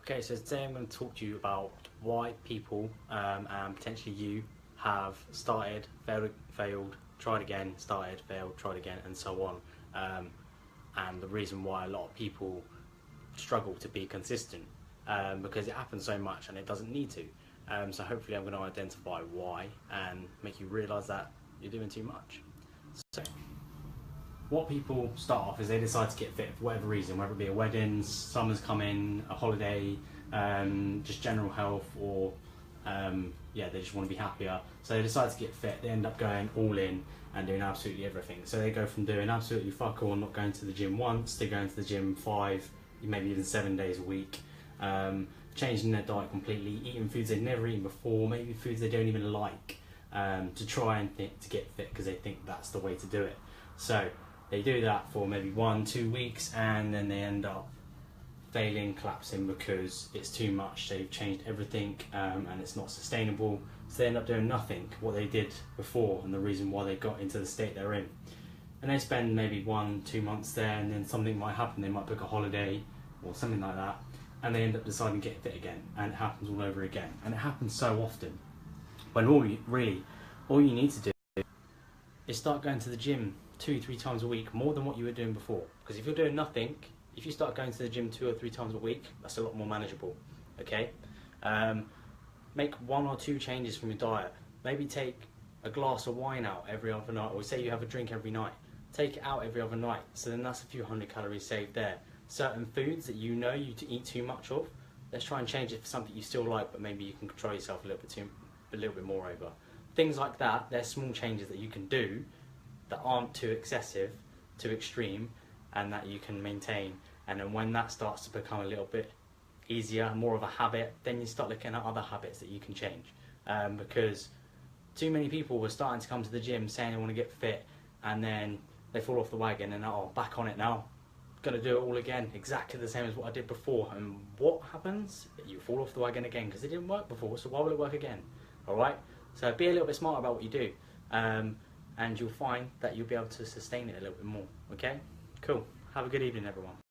Okay, so today I'm going to talk to you about why people and potentially you have started, failed, tried again, started, failed, tried again, and so on. And the reason why a lot of people struggle to be consistent because it happens so much and it doesn't need to. So hopefully I'm going to identify why and make you realise that you're doing too much. So what people start off is they decide to get fit for whatever reason, whether it be a wedding, summer's coming, a holiday, just general health, or yeah, they just want to be happier. So they decide to get fit. They end up going all in and doing absolutely everything. So they go from doing absolutely fuck all, not going to the gym once, to going to the gym 5, maybe even 7 days a week. Changing their diet completely, eating foods they've never eaten before, maybe foods they don't even like, to try and to get fit because they think that's the way to do it. So they do that for maybe 1-2 weeks and then they end up failing, collapsing because it's too much. They've changed everything and it's not sustainable. So they end up doing nothing what they did before and the reason why they got into the state they're in. And they spend maybe 1-2 months there and then something might happen. They might book a holiday or something like that and they end up deciding to get fit again, and it happens all over again. And it happens so often when all you need to do is start going to the gym 2-3 times a week, more than what you were doing before. Because if you're doing nothing, if you start going to the gym 2 or 3 times a week, that's a lot more manageable. Okay, make 1 or 2 changes from your diet. Maybe take a glass of wine out every other night, or say you have a drink every night, take it out every other night. So then that's a few hundred calories saved there. Certain foods that you know you eat too much of, let's try and change it for something you still like, but maybe you can control yourself a little bit more over. Things like that. They're small changes that you can do that aren't too excessive, too extreme, and that you can maintain. And then when that starts to become a little bit easier, more of a habit, then you start looking at other habits that you can change. Because too many people were starting to come to the gym saying they want to get fit, and then they fall off the wagon and back on it now. Gonna do it all again, exactly the same as what I did before. And what happens? You fall off the wagon again because it didn't work before, so why will it work again? Alright? So be a little bit smarter about what you do. And you'll find that you'll be able to sustain it a little bit more. Okay? Cool. Have a good evening, everyone.